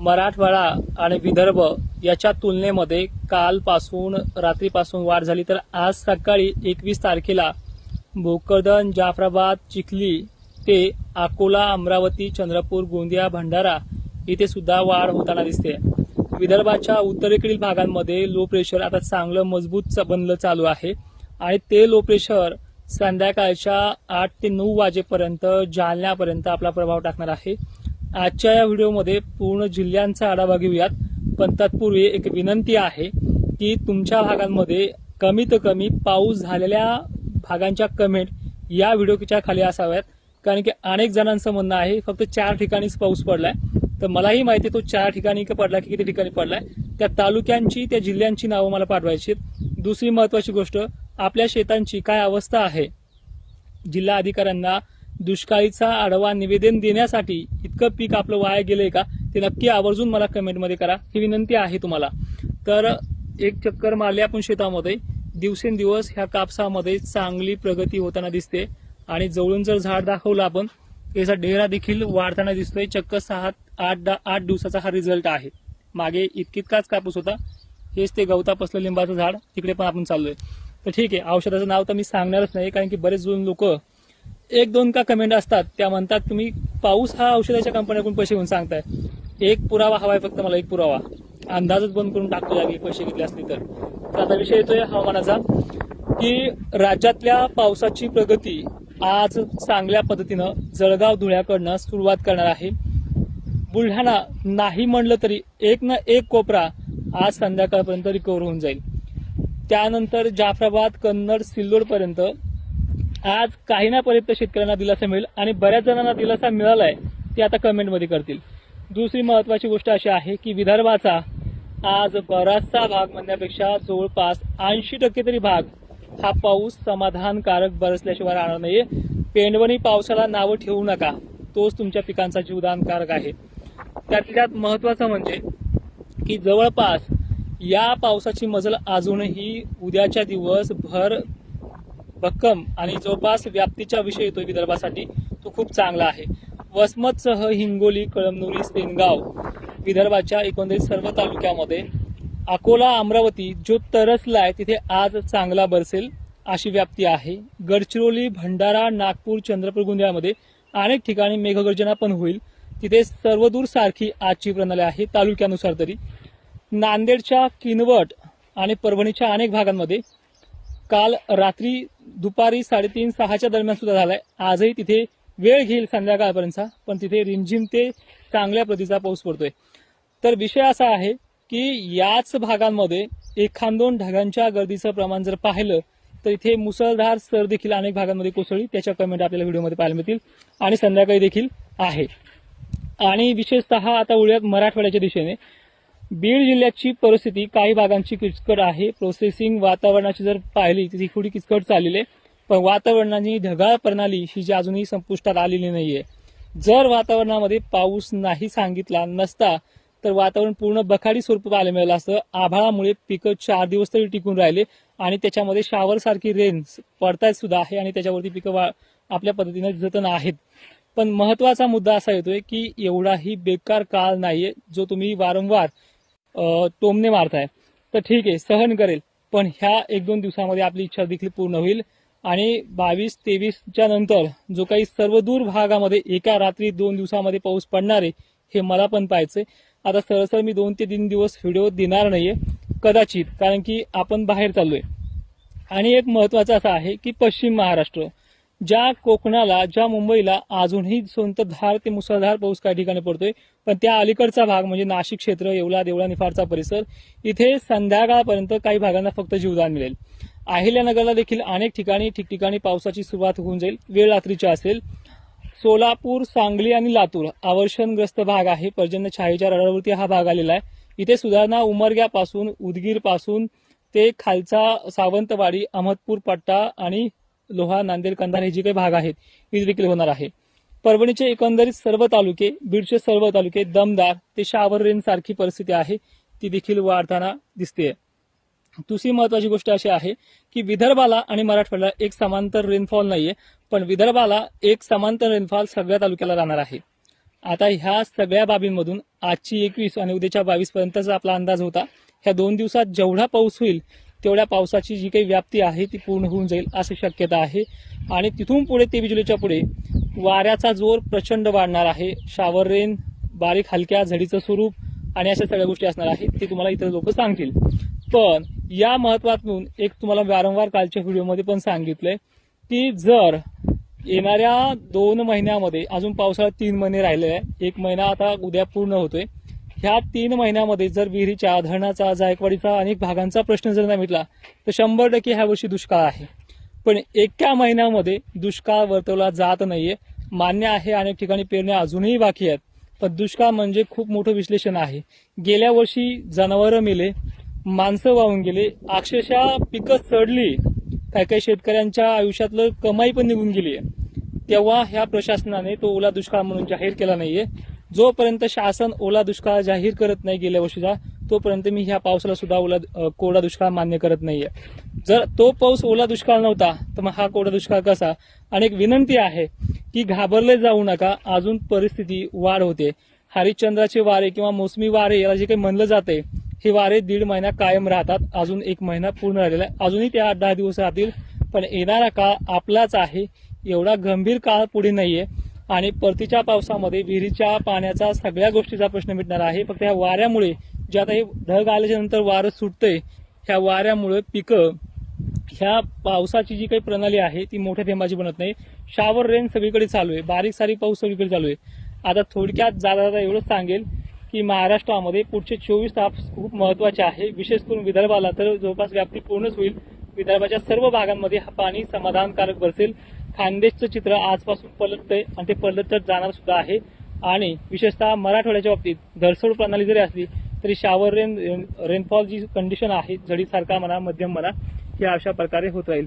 मराठवाडा आणि विदर्भ याच्या तुलनेमध्ये कालपासून रात्रीपासून वाढ झाली, तर आज सकाळी 21 तारखेला भोकरदन, जाफराबाद, चिखली ते अकोला, अमरावती, चंद्रपूर, गोंदिया, भंडारा इथे सुद्धा वाढ होताना दिसते। विदर्भाच्या उत्तरेकडील भागांमध्ये लो प्रेशर आता चांगलं मजबूत बनलं चालू आहे आणि ते लो प्रेशर संध्याकाळच्या 8 ते 9 वाजेपर्यंत जालन्यापर्यंत आपला प्रभाव टाकणार आहे। आजच्या या व्हिडिओमध्ये पूर्ण जिल्ह्यांचा आढावा घेऊयात, पण तत्पूर्वी एक विनंती आहे की तुमच्या भागांमध्ये कमीत कमी पाऊस झालेल्या भागांच्या कमेंट या व्हिडिओच्या खाली असाव्यात, कारण की अनेक जणांचं म्हणणं आहे फक्त 4 ठिकाणीच पाऊस पडलाय। तर मलाही माहिती आहे तो 4 ठिकाणी पडला की किती ठिकाणी पडलाय, त्या तालुक्यांची त्या जिल्ह्यांची नावं मला पाठवायची। दुसरी महत्वाची गोष्ट, आपल्या शेतांची काय अवस्था आहे, जिल्हा अधिकाऱ्यांना दुष्काळीचा आढावा निवेदन देण्यासाठी इतकं पीक आपलं वाया गेलंय का ते नक्की आवर्जून मला कमेंटमध्ये करा, ही विनंती आहे तुम्हाला। तर एक चक्कर मारली आपण शेतामध्ये, दिवसेंदिवस ह्या कापसामध्ये चांगली प्रगती होताना दिसते आणि जवळून जर झाड दाखवलं आपण, याचा डेरा देखील वाढताना दिसतोय। चक्क 7-8 दिवसाचा हा रिझल्ट आहे। मागे इतकाच कापूस होता, हेच ते गवतापसलं लिंबाचं झाड, तिकडे पण आपण चाललोय। तर ठीक आहे, औषधाचं नाव तर मी सांगणारच नाही, कारण की बरेच जण लोक 1-2 का कमेंट असतात, त्या म्हणतात तुम्ही पाऊस हा औषधाच्या कंपन्याकडून पैसे घेऊन सांगताय। एक पुरावा हवाय फक्त मला, एक पुरावा, अंदाजच बंद करून टाकतो जागी पैसे घेतले असले तर। आता विषय येतोय हवामानाचा, की राज्यातल्या पावसाची प्रगती आज चांगल्या पद्धतीनं जळगाव, धुळ्याकडनं सुरुवात करणार आहे। बुलढाणा नाही म्हणलं तरी एक ना एक कोपरा आज संध्याकाळपर्यंत रिकव्हर होऊन जाईल। त्यानंतर जाफराबाद, कन्नड, सिल्लोड पर्यंत आज काही ना पर्यंत शेतकऱ्यांना दिलासा मिळेल आणि बऱ्याच जणांना दिलासा मिळालाय, ते आता कमेंटमध्ये करतील। दुसरी महत्वाची गोष्ट अशी आहे की विदर्भाचा आज बराचसा भाग म्हणण्यापेक्षा जवळपास 80% तरी भाग हा पाऊस समाधानकारक बरसल्याशिवाय राहणार नाहीये। पेंडवणी पावसाला नावं ठेवू नका, तोच तुमच्या पिकांचा जीवदानकारक आहे। त्यात महत्वाचं म्हणजे की जवळपास या पावसाची मजल अजूनही उद्याच्या दिवस भर भक्कम आणि जवळपास व्याप्तीचा विषय येतोय विदर्भासाठी, तो खूप चांगला आहे। वसमतसह हिंगोली, कळमनुरी, सेनगाव विदर्भाच्या एकंदरीत सर्व तालुक्यामध्ये, अकोला, अमरावती जो तरसलाय तिथे आज चांगला बरसेल अशी व्याप्ती आहे। गडचिरोली, भंडारा, नागपूर, चंद्रपूर, गोंदियामध्ये अनेक ठिकाणी मेघगर्जना पण होईल, तिथे सर्वदूर सारखी आजची प्रणाली आहे तालुक्यानुसार तरी। नांदेडच्या किनवट आणि परभणीच्या अनेक भागांमध्ये काल रात्री दुपारी 3:30-6च्या दरम्यान सुद्धा झालाय। आजही तिथे वेळ घेईल संध्याकाळपर्यंतचा, पण तिथे रिमझिम ते चांगल्या प्रतीचा पाऊस पडतोय। तर विषय असा आहे की याच भागांमध्ये 1-2 ढगांच्या गर्दीचं प्रमाण जर पाहिलं तर इथे मुसळधार सर देखील अनेक भागांमध्ये कोसळली, त्याच्या कमेंट आपल्याला व्हिडिओमध्ये पाहायला मिळतील आणि संध्याकाळी देखील आहे। आणि विशेषतः आता वळूयात मराठवाड्याच्या दिशेने। बीड जिल्ह्याची परिस्थिती काही भागांची किचकट आहे। प्रोसेसिंग वातावरणाची जर पाहिली तर ती थोडी किचकट चाललेली आहे, पण वातावरणाची ढगाळ प्रणाली ही जी अजूनही संपुष्टात आलेली नाहीये। जर वातावरणामध्ये पाऊस नाही सांगितला नसता तर वातावरण पूर्ण बखाडी स्वरूप पाहायला मिळालं असतं। आभाळामुळे पिकं 4 दिवस तरी टिकून राहिले आणि त्याच्यामध्ये शावर सारखी रेन्स पडतायत सुद्धा आहे आणि त्याच्यावरती पिकं आपल्या पद्धतीने जतन आहेत। पण महत्वाचा मुद्दा असा येतोय की एवढाही बेकार काळ नाहीये जो तुम्ही वारंवार टोमणे मारताय। तर ठीक आहे, सहन करेल, पण ह्या 1-2 दिवसामध्ये आपली इच्छा देखील पूर्ण होईल आणि 22-23च्या नंतर जो काही सर्वदूर भागामध्ये एका रात्री 2 दिवसामध्ये पाऊस पडणार आहे हे मला पण पाहायचंय। आता सरसर मी 2 ते 3 दिवस व्हिडिओ देणार नाहीये कदाचित, कारण की आपण बाहेर चाललोय। आणि एक महत्वाचं असं आहे की पश्चिम महाराष्ट्र, ज्या कोकणाला, ज्या मुंबईला अजूनही संततधार ते मुसळधार पाऊस काही ठिकाणी पडतोय, पण त्या अलीकडचा भाग म्हणजे नाशिक क्षेत्र, येवला, देवळा, निफाडचा परिसर, इथे संध्याकाळपर्यंत काही भागांना फक्त जीवदान मिळेल। अहिल्यानगरला देखील अनेक ठिकाणी ठिकठिकाणी पावसाची सुरुवात होऊन जाईल, वेळ रात्रीची असेल। सोलापूर, सांगली आणि लातूर अवर्षणग्रस्त भाग आहे, पर्जन्य छायेच्या रडावरती हा भाग आलेला आहे। इथे सुधारणा उमरग्यापासून, उदगीरपासून ते खालचा सावंतवाडी, अहमदपूर पट्टा आणि लोहा, नांदेड, कंधार हे जे काही भाग आहेत इथे देखील होणार आहे। परभणीचे एकंदरीत सर्व तालुके, बीडचे सर्व तालुके, दमदार ते शावर रेन सारखी परिस्थिती आहे, ती देखील वाढताना दिसते। दुसरी महत्वाची गोष्ट अशी आहे की विदर्भाला आणि मराठवाड्याला एक समांतर रेनफॉल नाहीये, पण विदर्भाला एक समांतर रेनफॉल सगळ्या तालुक्याला राहणार आहे। आता ह्या सगळ्या बाबींमधून आजची 21 आणि उद्याच्या 22 पर्यंतचा आपला अंदाज होता. ह्या 2 दिवसात जेवढा पाऊस होईल तेवढ्या पावसाची जी काही व्याप्ती आहे ती पूर्ण होऊन जाईल अशी शक्यता आहे. आणि तिथून पुढे 23 जुलैच्या पुढे वाऱ्याचा जोर प्रचंड वाढणार आहे. शावर रेन, बारीक हलक्या झडीचं स्वरूप आणि अशा सगळ्या गोष्टी असणार आहेत ते तुम्हाला इतर लोक सांगतील. पण या महत्वातून एक तुम्हाला वारंवार कालच्या व्हिडिओमध्ये पण सांगितलंय की जर येणाऱ्या 2 महिन्यामध्ये, अजून पावसाळा 3 महिने राहिले आहे, 1 महिना आता उद्या पूर्ण होतोय, ह्या 3 महिन्यामध्ये जर विहिरीच्या, धरणाचा, जायकवाडीचा अनेक भागांचा प्रश्न जर नाही मिटला तर 100% ह्या वर्षी दुष्काळ आहे. पण एका महिन्यामध्ये दुष्काळ वर्तवला जात नाहीये. मान्य आहे अनेक ठिकाणी पेरण्या अजूनही बाकी आहेत, पण दुष्काळ म्हणजे खूप मोठं विश्लेषण आहे. गेल्या वर्षी जनावरं मेले, माणसं वाहून गेले, अक्षरशः पिकं सडली, काही काही शेतकऱ्यांच्या आयुष्यातलं कमाई पण निघून गेली आहे. तेव्हा ह्या प्रशासनाने तो ओला दुष्काळ म्हणून जाहीर केला नाहीये. जोपर्यंत शासन ओला दुष्काळ जाहीर करत नाही गेल्या वर्षीचा, तोपर्यंत मी ह्या पावसाला सुद्धा कोरडा दुष्काळ मान्य करत नाहीये. जर तो पाऊस ओला दुष्काळ नव्हता तर मग हा कोरडा दुष्काळ कसा? आणि एक विनंती आहे की घाबरले जाऊ नका, अजून परिस्थिती वाढ होते. हरिश्चंद्राचे वारे किंवा मोसमी वारे याला जे काही म्हणलं जाते, हे वारे 1.5 महिना कायम राहतात. अजून 1 महिना पूर्ण राहिलेला आहे, अजूनही ते 8-10 दिवस राहतील. पण येणारा काळ आपलाच आहे, एवढा गंभीर काळ पुढे नाहीये. आणि परतीच्या पावसामध्ये विहिरीच्या पाण्याचा सगळ्या गोष्टीचा प्रश्न मिटणार आहे. फक्त ह्या वाऱ्यामुळे, जे आता हे ढग आल्याच्या नंतर वारं सुटतंय, ह्या वाऱ्यामुळे पिकं, ह्या पावसाची जी काही प्रणाली आहे ती मोठ्या थेंबाची बनत नाही. शावर रेन सगळीकडे चालू आहे, बारीक सारीक पाऊस सगळीकडे चालू आहे. आता थोडक्यात जाता एवढंच सांगेल की महाराष्ट्रामध्ये पुढचे 24 तास खूप महत्वाचे आहे. विशेष करून विदर्भाला तर जवळपास व्याप्ती पूर्णच होईल. विदर्भाच्या सर्व भागांमध्ये पाणी समाधानकारक बरसेल. खानदेशचं चित्र आजपासून पलटतंय आणि ते पलटत जाणार सुद्धा आहे. आणि विशेषतः मराठवाड्याच्या बाबतीत धरसोड प्रणाली जरी असली तरी शावर रेनफॉल जी कंडिशन आहे, झडीसारखा म्हणा, मध्यम म्हणा, ही अशा प्रकारे होत राहील.